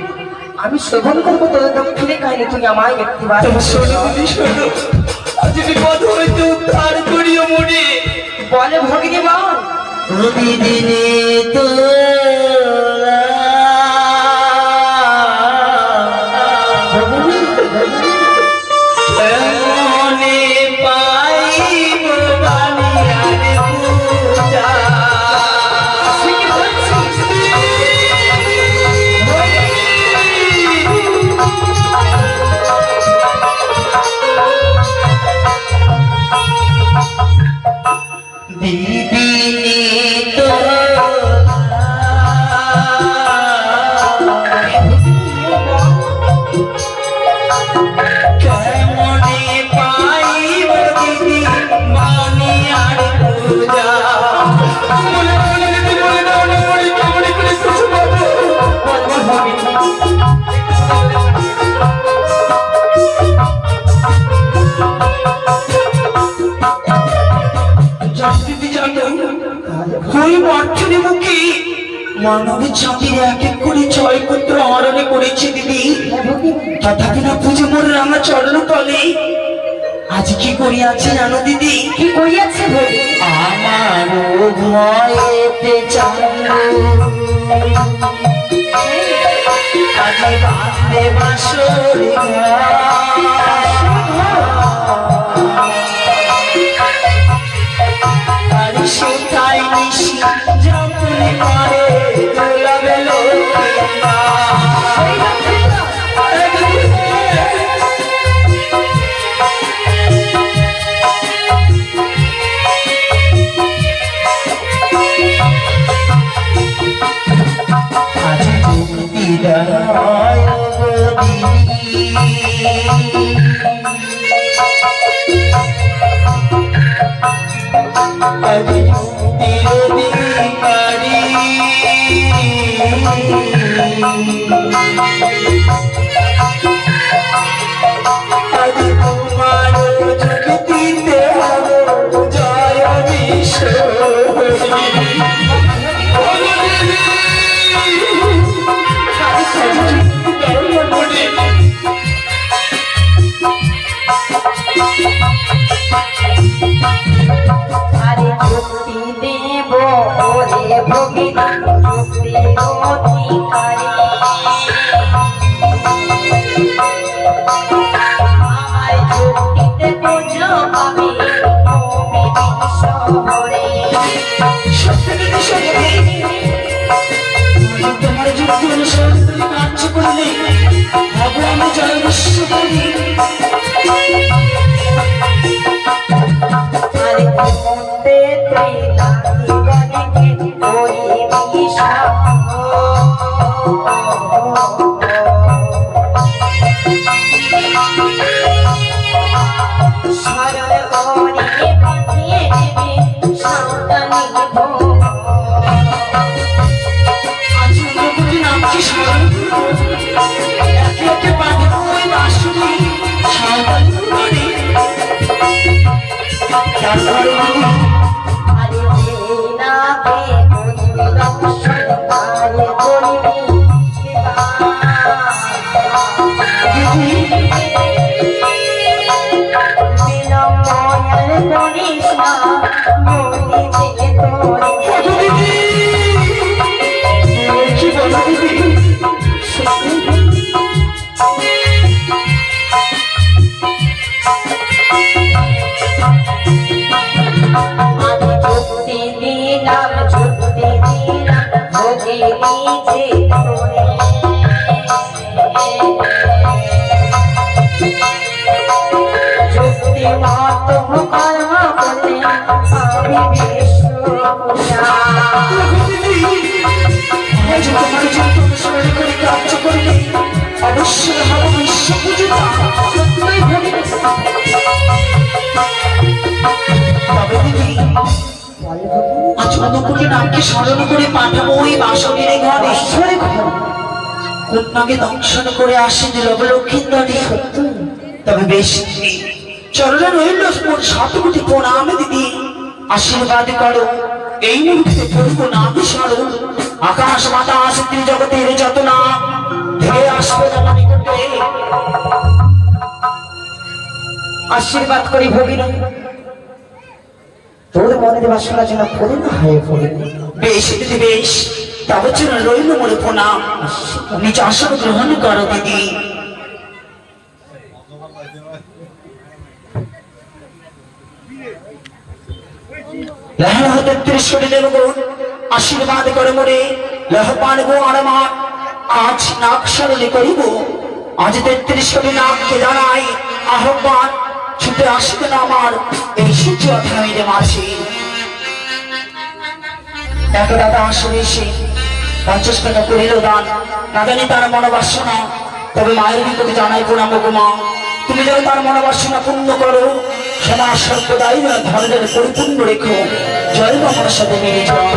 আমি শ্রবণ করবো তোদের দক্ষিণে কাহিনী, তুই আমায় একটি বার শোনো দিদি, শোনো। আজ বিপদ হইতে উদ্ধার করিও মনে। বলে ভগিনী বল। প্রতিদিনে তো মানবের জাতির এক এক করে ছয় পুত্র হরণে করেছে দিদি, তথাপি না পুজো মোর রাঙা চরণ তলে। আজ কি করিয়াছে জানো দিদি? কি করিয়াছে? আমারও ভয়েতে বাঁধে বাসর সেটাই নিশি যমনে পারে দোলাবে লোকেরা। আজ বিদায় আজ তোমার যত অনুসরণ করে কার্য করলে অবশ্যই হব বিশ্ব পূজিতা। সত্যই ভগিনী, তবে দিদি আজ মধুপুরী নামকে স্মরণ করে পাঠাবো ওই বাসনের ঘরে। ঈশ্বরে ঘর কন্যাকে দংশন করে আসেন লবলক্ষিন্দরী। তবে বেশ দিদি, চরণে রইল মোর 7 কোটি প্রণাম দিদি। আশীর্বাদ করো এই মুহূর্তে পূর্ব নাম স্মরণ। আকাশ বাতাস ত্রিজগতের যত নাম ধেয়ে আসবে তোমার নিকটে। আশীর্বাদ করি ভগিনী, তোর মনের বাসনা যেন পূর্ণ হয়ে পড়ে। বেশ দিদি বেশ, তবে জন্য রইল মোর প্রণাম। নিজ আসন গ্রহণ করো দিদি। লহর 33 কোটি দেবগণ আশীর্বাদ করে মোরে। লহ পানবো আর আমার আজ নাক সরলে করিব। আজ 33 কোটি নাককে জানাই আহ্বান, ছুটে আসবে না আমার এই সূর্য অধ্যায়ের মাঝে। এক দাদা আসলে এসে 50 টাকা করিল দান, না জানি তার মনোবাসনা। তবে মায়ের নিকটে জানাই প্রণাম গো মা, তুমি যেন তার মনোবাসনা পূর্ণ করো। সদা সর্বদাই যেন ধরনের পরিপূর্ণ রেখো। জয় বাবার সাথে মিলে যাও।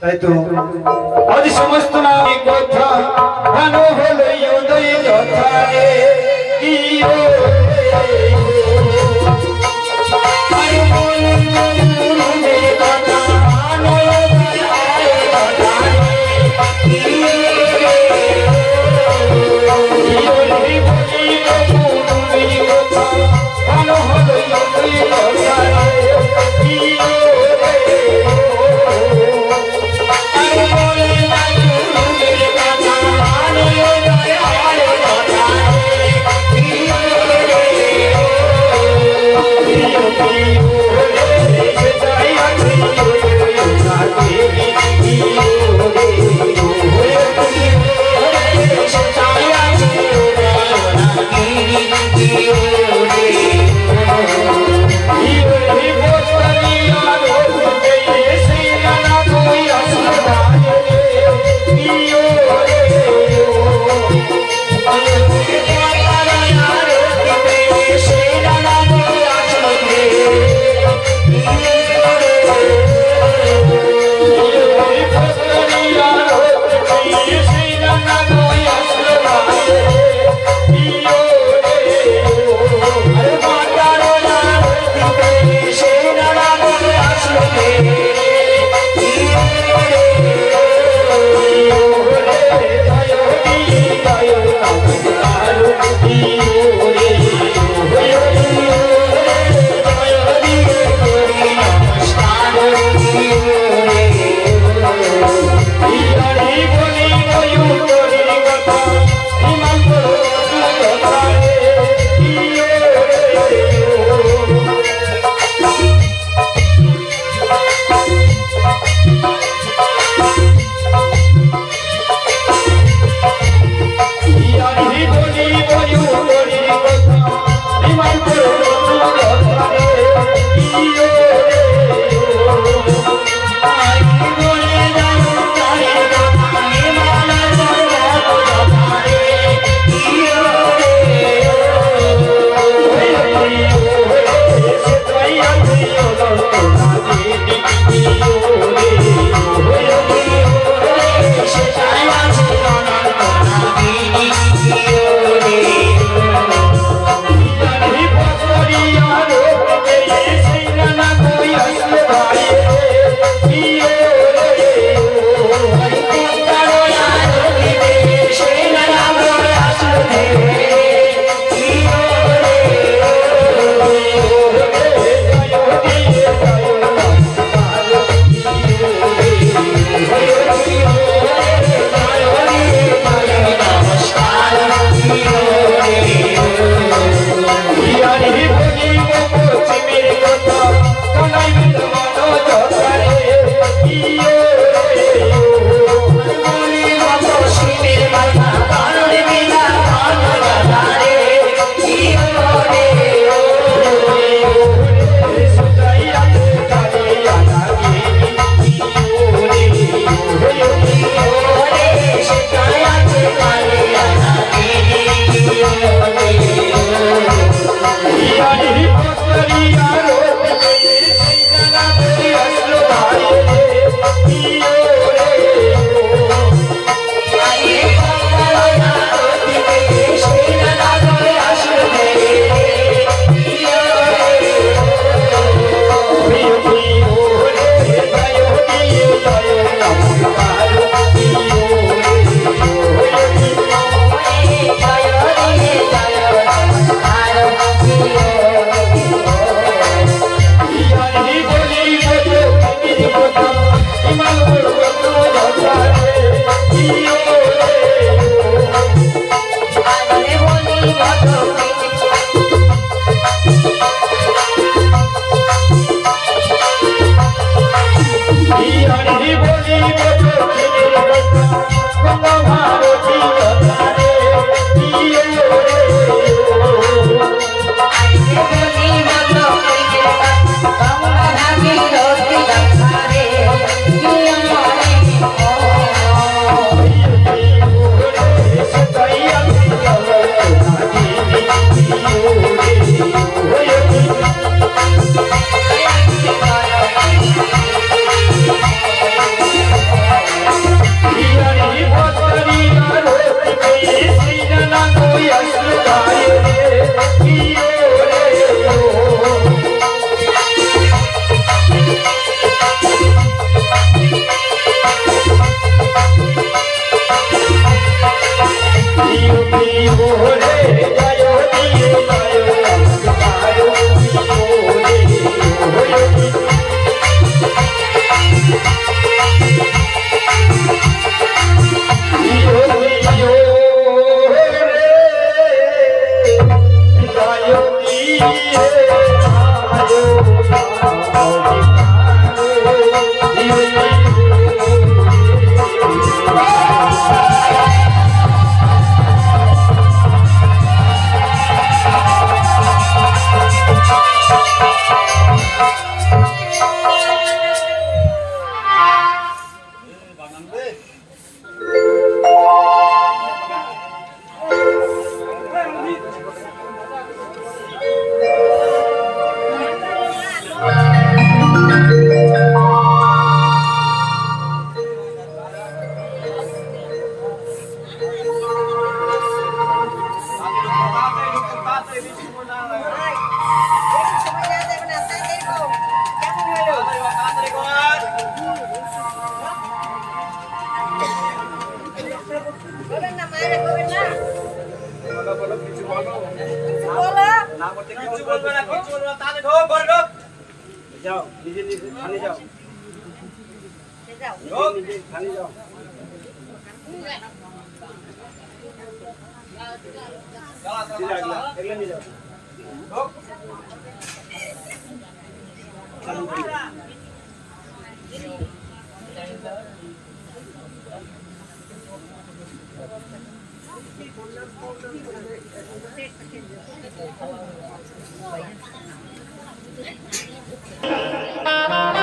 তাই তো আজ সমস্ত নামে কথা ভালো হলো উদয় যথা রে কি ও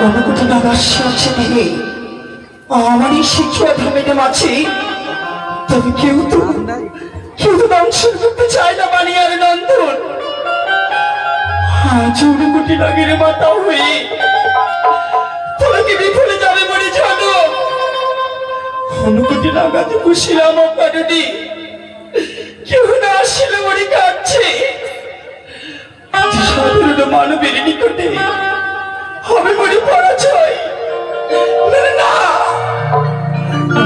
অনুকুটি নাগার আছে মেয়ে আমার এই শিক্ষা ধামের মাঝে, তবে কেউ তো দংশন করতে চায় না বানিয়ার নন্দন। আজ অনুকুটি নাগের মাথা হয়ে তোমাকে বিফলে যাবে বলে জানো। অনুকুটি নাগাদ বসিলাম অকারণে, কেউ না আসিলে মনে কাঁদছে। সাধারণ মানবের নিকটে হবে মনে পরাজয়। না,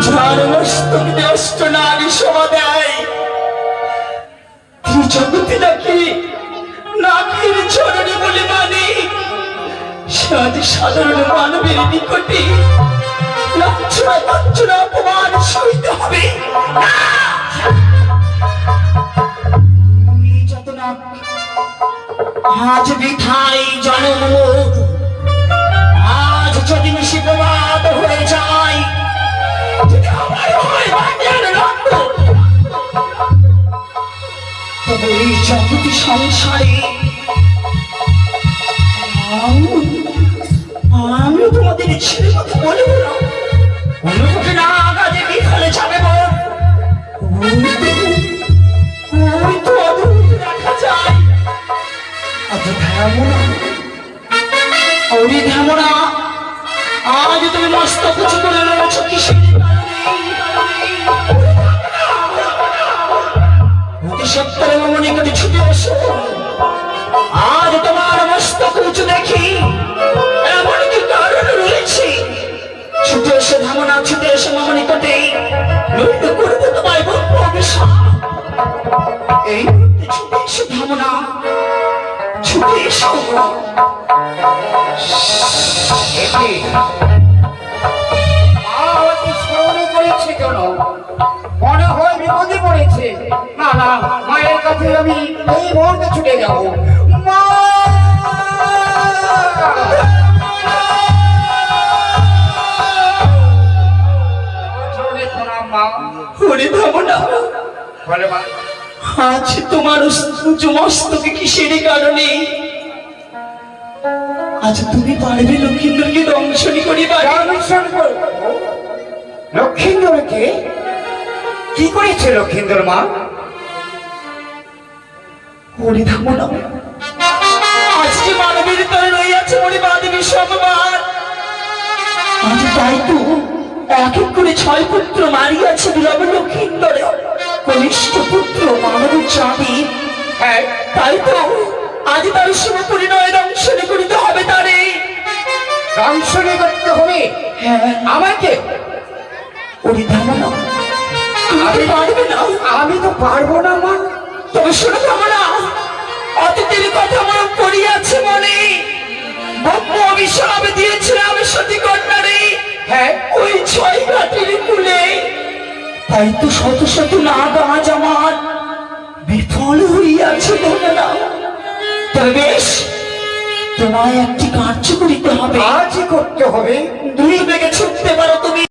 যার মস্তকে অষ্ট নারী সভা দেয়, জগতে নাকি নাকের চরণে বলে মানে, সে আজ সাধারণ মানবের নিকটে লাঞ্ছনা অপমান সইতে হবে। যত না আজ বৃথাই জন্ম, আজ যদি মিশে প্রবাদ হয়ে যায়, যদি আমার হয় বাংলার রক্ত, তবে এই জগতি সংসারে আমি তোমাদের ছেলে কথা বলবো না। অনুভূতি না আগাজে বিফলে যাবে বল, ওই তো অদ্ভুত দেখা যায়। ওরে ধ্যামনা, আজ তুমি মস্তক উঁচু করে রয়েছ কিসের অতি সত্তর মনে করে ছুটে এসো। আজ তোমার মস্তক উঁচু দেখি এমন কি কারণ রয়েছে। ছুটে এসে ধামনা, ছুটে এসে মামনি কোটে, নইতে করবো তোমায় বলবো অভিশাপ। এই মুহূর্তে ছুটে এসে ধামনা, ছুটে এসো। মনে হয় বিপদে পড়েছে। না না, মায়ের কাছে আমি এই মুহূর্তে ছুটে যাবো। মা! আজ তোমার মস্তকে কিসের কারণে? আজ তুমি পারবে লক্ষিন্দরকে দংশনী করিবার? লক্ষিন্দরকে কি করেছে লক্ষিন্দর মা? ওরে ধামনা, আজকে মানবের তরে রইয়াছে মনে বাঁধবি সববার। আজ তাই তো এক এক করে 6 পুত্র মারিয়াছে দুর্লভ লক্ষিন্দরে, কনিষ্ঠ পুত্র মানবের চাঁদি। হ্যাঁ, তাই তো আজ তার শুভ পরিণয় দংশনী করিতে হবে তারে। দংশনী করতে হবে? হ্যাঁ, আমাকে? ওরে ধামনা, আমি পারবে না। আমি তো পারবো না মা। তবে শোনো ধামনা, অতীতের কথা মনে পড়িয়াছে মনে। ব্রহ্ম অভিশাপ দিয়েছিলাম সতী কন্যারে, হ্যাঁ, ওই 6 ঘাটের কূলে। তাই তো শত শত নাগ আজ আমার বিফল হইয়াছে ধামনা। তবে বেশ, তোমায় একটি কার্য করিতে হবে। আজই করতে হবে। 2 বেগে ছুটতে পারো তুমি।